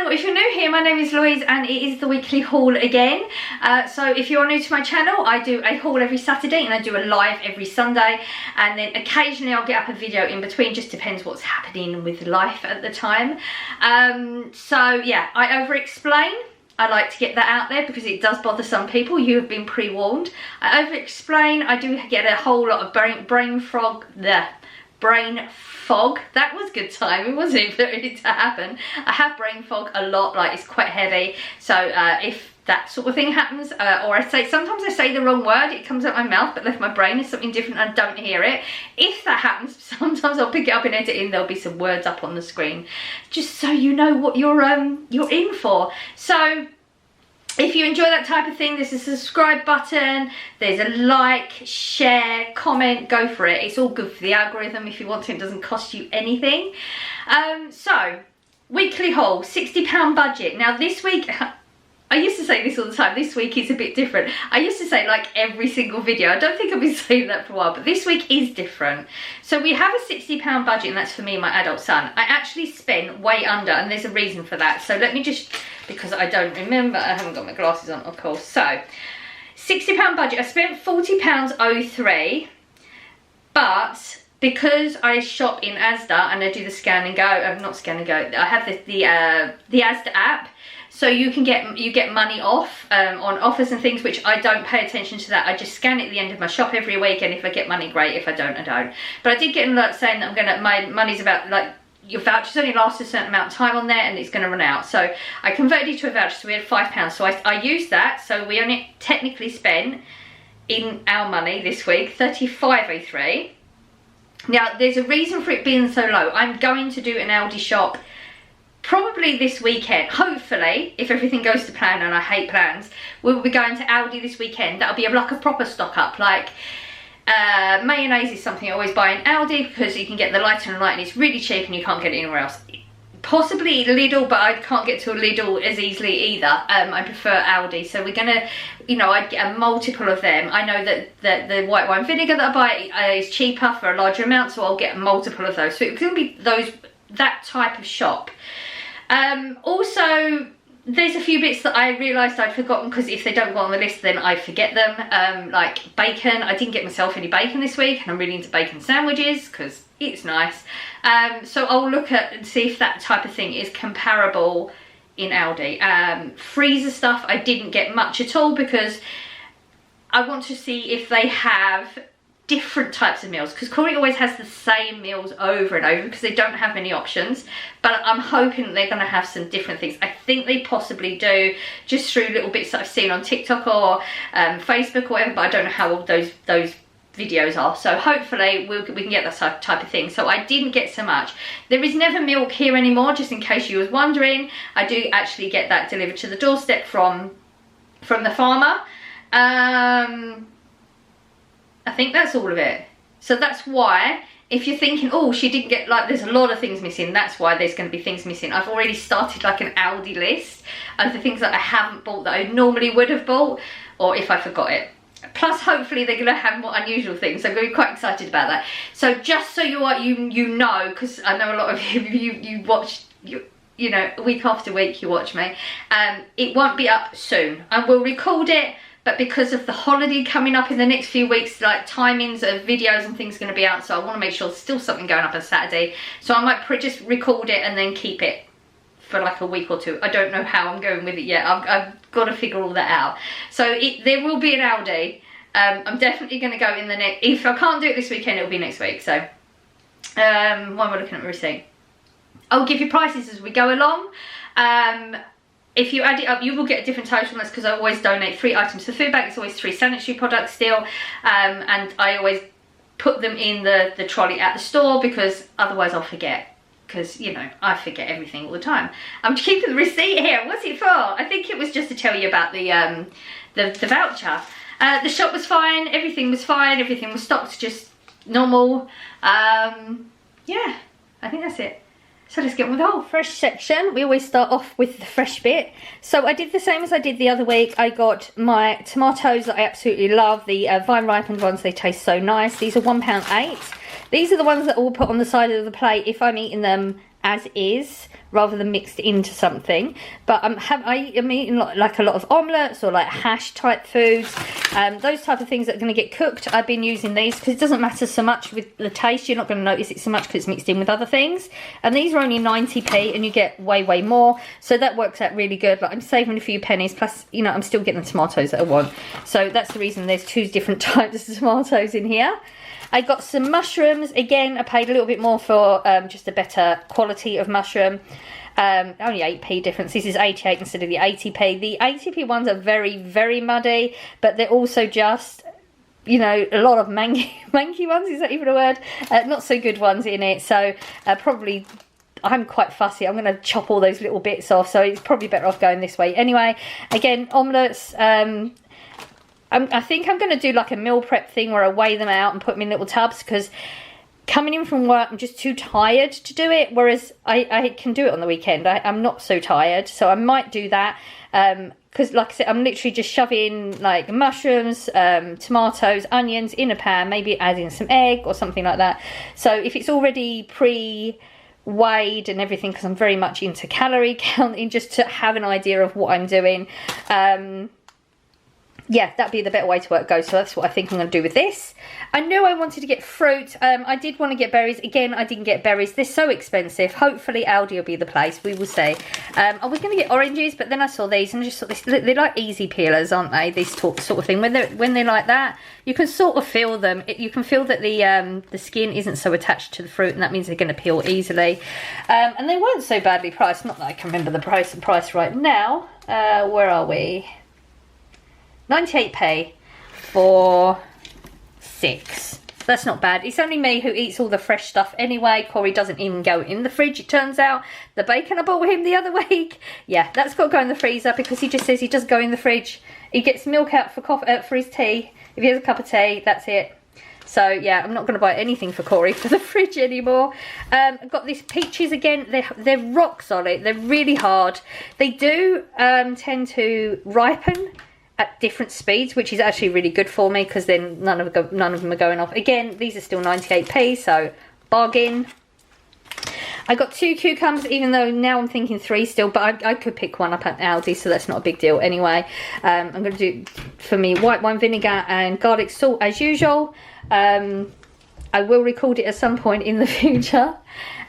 channel. If you're new here, my name is Louise and it is the weekly haul again. So if you're new to my channel, I do a haul every Saturday and I do a live every Sunday, and then occasionally I'll get up a video in between, just depends what's happening with life at the time. So yeah, I over explain. I like to get that out there because it does bother some people. You have been pre-warned. I over explain. I do get a whole lot of brain fog. That was good timing, wasn't it, for it to happen? I have brain fog a lot, like it's quite heavy. So if that sort of thing happens, or sometimes I say the wrong word, it comes out my mouth, but left my brain is something different and I don't hear it. If that happens, sometimes I'll pick it up in editing, there'll be some words up on the screen, just so you know what you're in for. So if you enjoy that type of thing, there's a subscribe button, there's a like, share, comment, go for it. It's all good for the algorithm if you want to, it doesn't cost you anything. So, weekly haul, £60 budget. Now this week, I used to say this all the time, this week is a bit different. I used to say like every single video, I don't think I've been saying that for a while, but this week is different. So we have a £60 budget and that's for me and my adult son. I actually spent way under and there's a reason for that. So let me just, because I don't remember, I haven't got my glasses on of course. So, £60 budget, I spent £40.03, but because I shop in Asda and I do the scan and go, not scan and go, I have the Asda app. So you get money off on offers and things, which I don't pay attention to that. I just scan it at the end of my shop every week, and if I get money, great. If I don't, I don't. But I did get an alert saying that my money's about, like, your vouchers only last a certain amount of time on there and it's going to run out. So I converted it to a voucher, so we had £5. So I used that, so we only technically spent, in our money this week, £35.03. Now, there's a reason for it being so low. I'm going to do an Aldi shop probably this weekend, hopefully, if everything goes to plan, and I hate plans. We'll be going to Aldi this weekend. That'll be like a proper stock up, like mayonnaise is something I always buy in Aldi because you can get the lighter and light and it's really cheap and you can't get it anywhere else. Possibly Lidl, but I can't get to a Lidl as easily either. I prefer Aldi, so we're gonna, I'd get a multiple of them. I know that the white wine vinegar that I buy is cheaper for a larger amount, so I'll get a multiple of those. So it's gonna be that type of shop. Also, there's a few bits that I realised I'd forgotten because if they don't go on the list then I forget them, like bacon. I didn't get myself any bacon this week and I'm really into bacon sandwiches because it's nice. So I'll look at and see if that type of thing is comparable in Aldi. Freezer stuff I didn't get much at all because I want to see if they have different types of meals, because Corey always has the same meals over and over because they don't have many options, but I'm hoping they're going to have some different things. I think they possibly do, just through little bits that I've seen on TikTok or Facebook or whatever, but I don't know how old those videos are, so hopefully we can get that type of thing. So I didn't get so much. There is never milk here anymore, just in case you was wondering. I do actually get that delivered to the doorstep from the farmer. I think that's all of it. So that's why, if you're thinking, oh, she didn't get, like, there's a lot of things missing, that's why there's going to be things missing. I've already started like an Aldi list of the things that I haven't bought that I normally would have bought, or if I forgot it. Plus, hopefully, they're going to have more unusual things. So I'm going to be quite excited about that. So just so you know, because I know a lot of you watch, week after week you watch me. It won't be up soon. I will record it. But because of the holiday coming up in the next few weeks, like timings of videos and things are going to be out, so I want to make sure there's still something going up on Saturday. So I might just record it and then keep it for like a week or two. I don't know how I'm going with it yet. I've got to figure all that out. So there will be an Aldi. I'm definitely going to go in the next, if I can't do it this weekend, it'll be next week. So why am I looking at my receipt? I'll give you prices as we go along. If you add it up, you will get a different total. That's because I always donate 3 items to food bank. It's always 3 sanitary products still. And I always put them in the trolley at the store because otherwise I'll forget. Because, I forget everything all the time. I'm keeping the receipt here. What's it for? I think it was just to tell you about the voucher. The shop was fine. Everything was fine. Everything was stocked just normal. Yeah, I think that's it. So let's get on with the whole fresh section. We always start off with the fresh bit. So I did the same as I did the other week. I got my tomatoes that I absolutely love. The vine ripened ones, they taste so nice. These are £1.08. These are the ones that I will put on the side of the plate if I'm eating them as is, rather than mixed into something. But I'm eating like a lot of omelettes or like hash type foods, those type of things that are going to get cooked. I've been using these because it doesn't matter so much with the taste. You're not going to notice it so much because it's mixed in with other things. And these are only 90p and you get way more. So that works out really good. Like I'm saving a few pennies, plus, you know, I'm still getting the tomatoes that I want. So that's the reason there's 2 different types of tomatoes in here. I got some mushrooms. Again, I paid a little bit more for just a better quality of mushroom. Only 8p difference. This is 88 instead of the 80p. The 80p ones are very muddy, but they're also just, you know, a lot of manky ones, is that even a word? Not so good ones in it. So probably, I'm quite fussy. I'm going to chop all those little bits off, so it's probably better off going this way. Anyway, again, omelettes. I think I'm going to do like a meal prep thing where I weigh them out and put them in little tubs, because coming in from work I'm just too tired to do it, whereas I can do it on the weekend. I'm not so tired, so I might do that, because like I said, I'm literally just shoving like mushrooms, tomatoes, onions in a pan, maybe adding some egg or something like that. So if it's already weighed and everything, because I'm very much into calorie counting, just to have an idea of what I'm doing. Yeah, that'd be the better way to go. So that's what I think I'm going to do with this. I knew I wanted to get fruit. I did want to get berries. Again, I didn't get berries. They're so expensive. Hopefully Aldi will be the place. We will see. I was going to get oranges, but then I saw these and I just thought, they're like easy peelers, aren't they? This sort of thing. When they're like that, you can sort of feel them. You can feel that the skin isn't so attached to the fruit, and that means they're going to peel easily. And they weren't so badly priced. Not that I can remember the price right now. Where are we? 98p for 6. That's not bad. It's only me who eats all the fresh stuff anyway. Corey doesn't even go in the fridge, it turns out. The bacon I bought him the other week, yeah, that's got to go in the freezer, because he just says he does go in the fridge. He gets milk out for his tea. If he has a cup of tea, that's it. So yeah, I'm not going to buy anything for Corey for the fridge anymore. I've got these peaches again. They're rock solid. They're really hard. They do tend to ripen at different speeds, which is actually really good for me, because then none of them are going off. Again, these are still 98p, so bargain. I got 2 cucumbers, even though now I'm thinking 3 still, but I could pick one up at Aldi, so that's not a big deal anyway. I'm going to do, for me, white wine vinegar and garlic salt as usual. I will record it at some point in the future.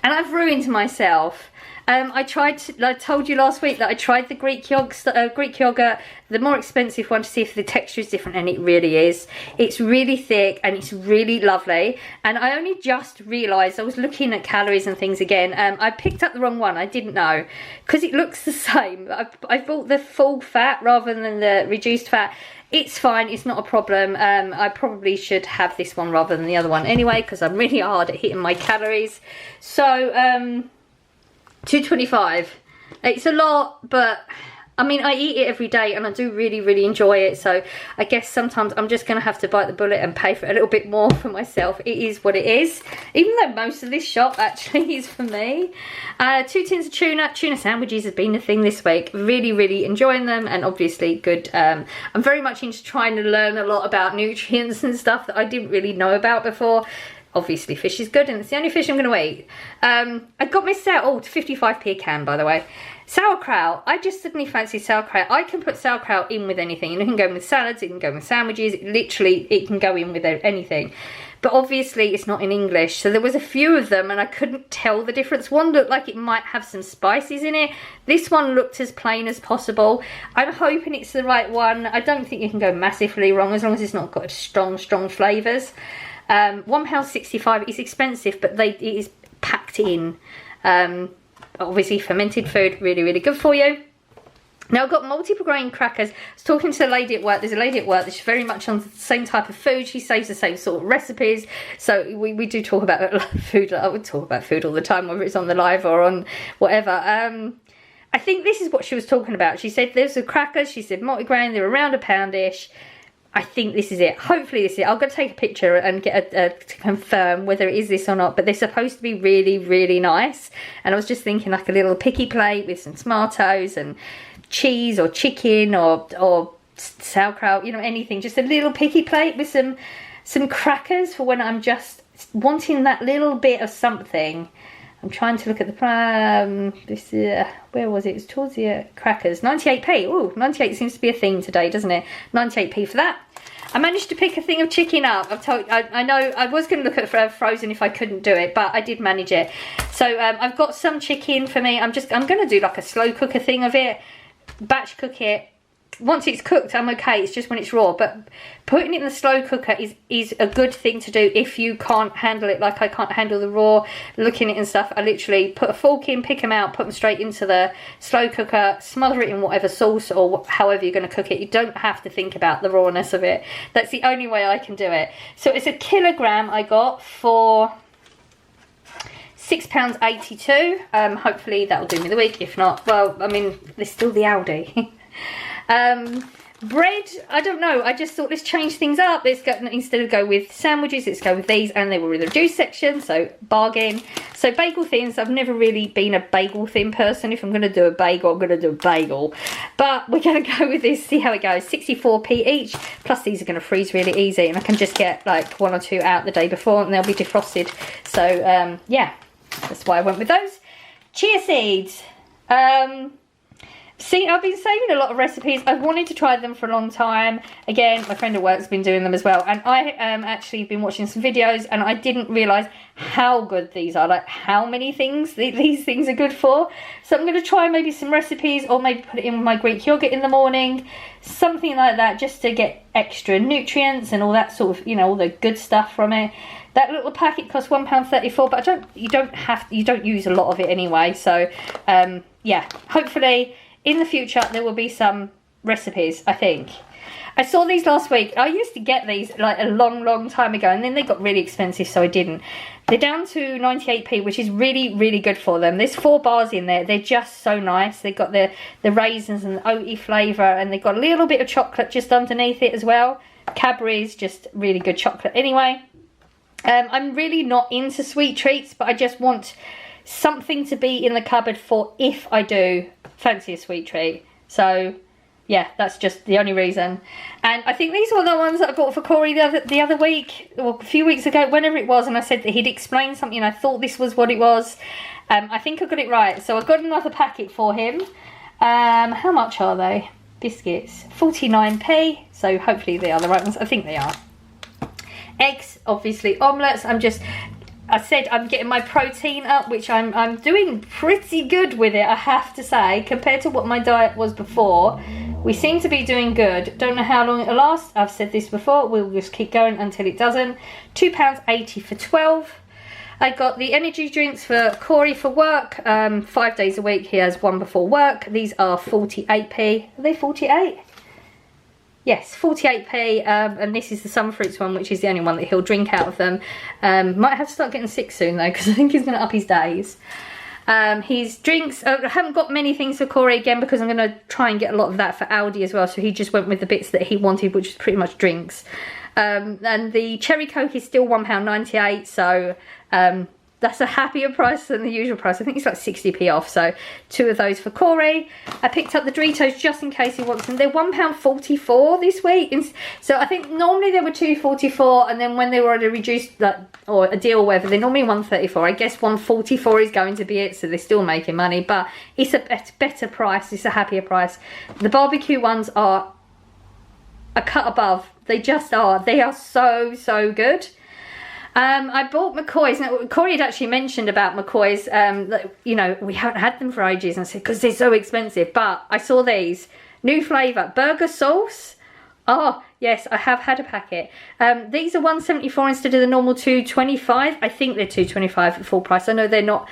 And I've ruined myself. I told you last week that I tried the Greek yogurt, the more expensive one, to see if the texture is different, and it really is. It's really thick and it's really lovely. And I only just realised, I was looking at calories and things again. I picked up the wrong one, I didn't know, because it looks the same. I bought the full fat rather than the reduced fat. It's fine, it's not a problem. I probably should have this one rather than the other one anyway, because I'm really hard at hitting my calories. So, 225. It's a lot, but I mean, I eat it every day and I do really enjoy it. So I guess sometimes I'm just going to have to bite the bullet and pay for a little bit more for myself. It is what it is, even though most of this shop actually is for me. 2 tins of tuna sandwiches has been a thing this week. Really enjoying them, and obviously good. I'm very much into trying to learn a lot about nutrients and stuff that I didn't really know about before. Obviously fish is good, and it's the only fish I'm going to eat. I got my 55p a can, by the way. Sauerkraut. I just suddenly fancy sauerkraut. I can put sauerkraut in with anything. It can go in with salads, it can go in with sandwiches, it can go in with anything. But obviously it's not in English, so there was a few of them and I couldn't tell the difference. One looked like it might have some spices in it. This one looked as plain as possible. I'm hoping it's the right one. I don't think you can go massively wrong, as long as it's not got strong flavours. £1.65 is expensive, but it is packed in. Obviously fermented food, really good for you. Now I've got multiple grain crackers. I was talking to a lady at work. There's a lady at work that's very much on the same type of food. She saves the same sort of recipes. So we do talk about food. I would talk about food all the time, whether it's on the live or on whatever. I think this is what she was talking about. She said there's the crackers. She said multigrain. They're around £1-ish. I think this is it. Hopefully this is it. I'm going to take a picture and get to confirm whether it is this or not. But they're supposed to be really nice. And I was just thinking like a little picky plate with some tomatoes and cheese or chicken or sauerkraut, you know, anything. Just a little picky plate with some crackers for when I'm just wanting that little bit of something. I'm trying to look at the this where was it? It's towards the crackers. 98p. Oh, 98 seems to be a theme today, doesn't it? 98p for that. I managed to pick a thing of chicken up. I know I was going to look at frozen if I couldn't do it, but I did manage it. So I've got some chicken for me. I'm going to do like a slow cooker thing of it, batch cook it. Once it's cooked, I'm okay. It's just when it's raw. But putting it in the slow cooker is a good thing to do if you can't handle it like I can't handle the raw, looking at it and stuff. I literally put a fork in, pick them out, put them straight into the slow cooker, smother it in whatever sauce or however you're going to cook it. You don't have to think about the rawness of it. That's the only way I can do it. So it's a kilogram I got for £6.82. Hopefully that'll do me the week. If not, well, I mean, there's still the Aldi. Bread, I don't know, I just thought let's change things up. Let's go, instead of go with sandwiches, let's go with these, and they were in the reduced section, so bargain. So bagel thins, I've never really been a bagel thin person. If I'm going to do a bagel, I'm going to do a bagel, but we're going to go with this, see how it goes. 64p each, plus these are going to freeze really easy, and I can just get like 1 or 2 out the day before and they'll be defrosted. So yeah, that's why I went with those. Chia seeds. See, I've been saving a lot of recipes. I've wanted to try them for a long time. Again, my friend at work's been doing them as well. And I actually been watching some videos and I didn't realise how good these are. Like how many things these things are good for. So I'm going to try maybe some recipes or maybe put it in with my Greek yogurt in the morning. Something like that just to get extra nutrients and all that sort of, you know, all the good stuff from it. That little packet costs £1.34, but you don't use a lot of it anyway. So yeah, hopefully in the future there will be some recipes, I think. I saw these last week. I used to get these like a long time ago, and then they got really expensive, so I didn't. They're down to 98p, which is really good for them. There's 4 bars in there. They're just so nice. They've got the raisins and the oaty flavour, and they've got a little bit of chocolate just underneath it as well. Cadbury's, just really good chocolate anyway. I'm really not into sweet treats, but I just want something to be in the cupboard for if I do fancy a sweet treat. So yeah, that's just the only reason. And I think these were the ones that I bought for Corey the other week, or a few weeks ago, whenever it was, and I said that he'd explain something and I thought this was what it was. I think I got it right. So I got another packet for him. How much are they? Biscuits, 49p. So hopefully they are the right ones. I think they are. Eggs, obviously omelettes. I said I'm getting my protein up, which I'm doing pretty good with it, I have to say, compared to what my diet was before. We seem to be doing good. Don't know how long it'll last. I've said this before. We'll just keep going until it doesn't. £2.80 for 12. I got the energy drinks for Corey for work. 5 days a week. He has one before work. These are 48p. Are they 48? Yes, 48p, and this is the Sun Fruits one, which is the only one that he'll drink out of them. Might have to start getting sick soon though, because I think he's going to up his days. His drinks, I haven't got many things for Corey again, because I'm going to try and get a lot of that for Aldi as well, so he just went with the bits that he wanted, which is pretty much drinks. And the Cherry Coke is still £1.98, so that's a happier price than the usual price. I think it's like 60p off, so 2 of those for Corey. I picked up the Doritos just in case he wants them. They're £1.44 this week. So I think normally they were $2.44, and then when they were at a reduced, or a deal or whatever, they're normally $1.34. I guess $1.44 is going to be it, so they're still making money, but it's a better price. It's a happier price. The barbecue ones are a cut above. They just are. They are so good. I bought McCoy's. Now, Corey had actually mentioned about McCoy's, that, you know, we haven't had them for ages, and I said, because they're so expensive, but I saw these. New flavour, burger sauce. Oh, yes, I have had a packet. These are $1.74 instead of the normal $2.25. I think they're $2.25 at full price. I know they're not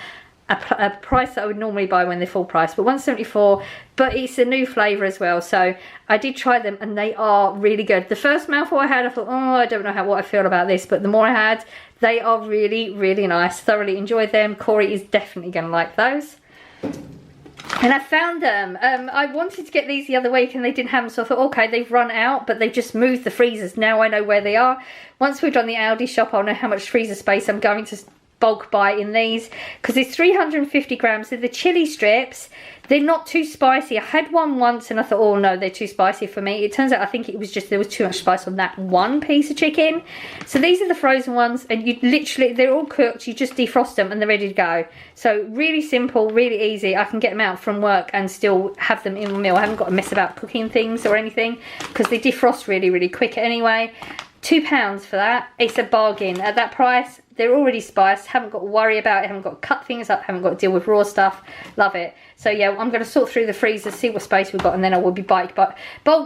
a price that I would normally buy when they're full price, but $1.74, but it's a new flavour as well, so I did try them and they are really good. The first mouthful I had, I thought, oh, I don't know what I feel about this, but the more I had, they are really nice. Thoroughly enjoyed them. Corey is definitely going to like those. And I found them. I wanted to get these the other week and they didn't have them, so I thought, okay, they've run out, but they've just moved the freezers. Now I know where they are. Once we've done the Aldi shop, I'll know how much freezer space I'm going to bulk buy in these because there's 350 grams. They're the chili strips. They're not too spicy. I had one once and I thought, oh no, they're too spicy for me. It turns out I think it was just there was too much spice on that one piece of chicken. So these are the frozen ones, and you literally, they're all cooked. You just defrost them and they're ready to go. So really simple, really easy. I can get them out from work and still have them in my meal. I haven't got to mess about cooking things or anything because they defrost really, really quick anyway. £2 for that. It's a bargain at that price. They're already spiced, haven't got to worry about it, haven't got to cut things up, haven't got to deal with raw stuff. Love it. So yeah, I'm going to sort through the freezer, see what space we've got, and then I will be bulk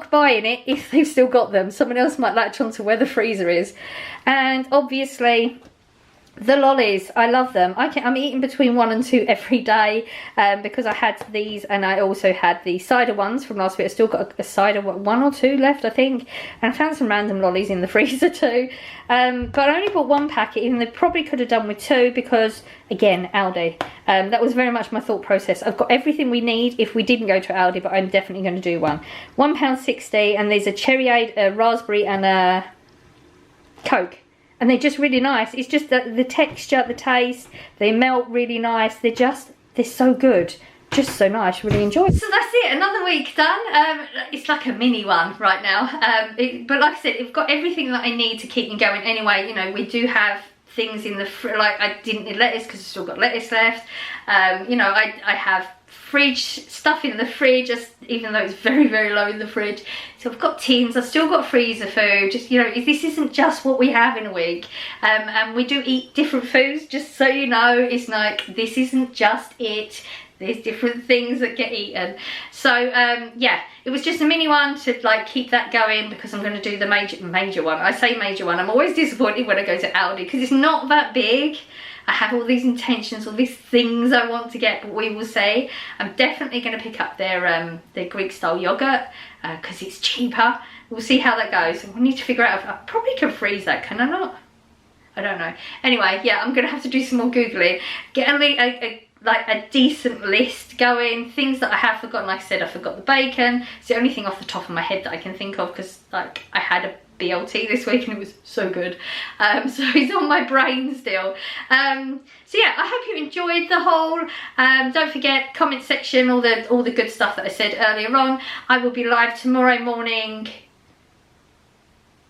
buying it if they've still got them. Someone else might latch onto where the freezer is. And obviously the lollies, I love them. I'm eating between 1 and 2 every day because I had these, and I also had the cider ones from last week. I still got a cider 1 or 2 left, I think, and I found some random lollies in the freezer too. But I only bought 1 packet, even though probably could have done with 2 because, again, Aldi. That was very much my thought process. I've got everything we need if we didn't go to Aldi, but I'm definitely going to do one. £1.60, and there's a cherryade, a raspberry, and a Coke. And they're just really nice. It's just the texture, the taste, they melt really nice. They're so good. Just so nice, really enjoy it. So that's it, another week done. It's like a mini one right now. But like I said, I've got everything that I need to keep me going anyway. You know, we do have things in the like I didn't need lettuce because I've still got lettuce left. You know, I have fridge stuff in the fridge, just even though it's very, very low in the fridge. So I've got tins, I've still got freezer food. Just, you know, this isn't just what we have in a week. And we do eat different foods, just so you know. It's like, this isn't just it. There's different things that get eaten. So yeah, it was just a mini one to like keep that going because I'm going to do the major one. I say major one, I'm always disappointed when I go to Aldi because it's not that big. I have all these intentions, all these things I want to get, but we will see. I'm definitely going to pick up their Greek style yogurt because it's cheaper. We'll see how that goes. We need to figure out if I probably can freeze that, can I not? I don't know. Anyway, yeah, I'm going to have to do some more Googling. Get a decent list going. Things that I have forgotten. Like I said, I forgot the bacon. It's the only thing off the top of my head that I can think of because like I had a BLT this week and it was so good. So it's on my brain still. So yeah, I hope you enjoyed the haul. Don't forget, comment section, all the good stuff that I said earlier on. I will be live tomorrow morning,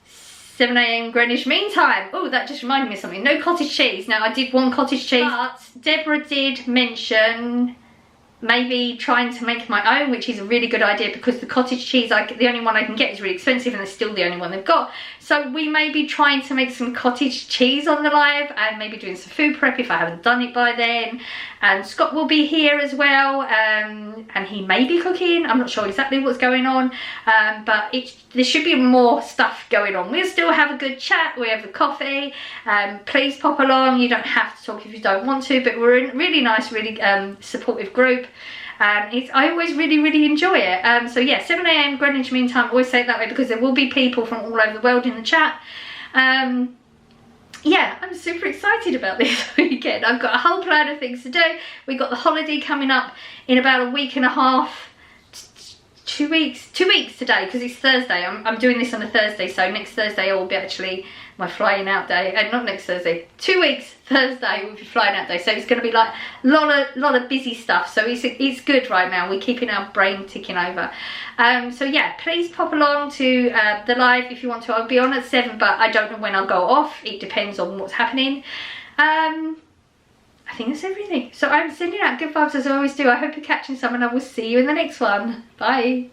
7 AM Greenwich Mean Time. Oh, that just reminded me of something. No cottage cheese. Now, I did want cottage cheese, but Deborah did mention maybe trying to make my own, which is a really good idea because the cottage cheese, the only one I can get is really expensive and it's still the only one they've got. So we may be trying to make some cottage cheese on the live and maybe doing some food prep if I haven't done it by then. And Scott will be here as well, and he may be cooking. I'm not sure exactly what's going on, but there should be more stuff going on. We'll still have a good chat, we have a coffee. Please pop along, you don't have to talk if you don't want to, but we're a really nice, really supportive group. And I always really, really enjoy it. So yeah, 7 AM Greenwich Mean Time, always say it that way because there will be people from all over the world in the chat. Yeah, I'm super excited about this weekend. I've got a whole plan of things to do. We've got the holiday coming up in about a week and a half. 2 weeks today because it's Thursday. I'm doing this on a Thursday, so next Thursday I will be actually my flying out day. Not next Thursday, 2 weeks Thursday will be flying out day, so it's going to be like a lot of busy stuff. So it's good right now. We're keeping our brain ticking over. So yeah, please pop along to the live if you want to. I'll be on at 7, but I don't know when I'll go off. It depends on what's happening. I think that's everything. So I'm sending out good vibes as I always do. I hope you're catching some and I will see you in the next one. Bye.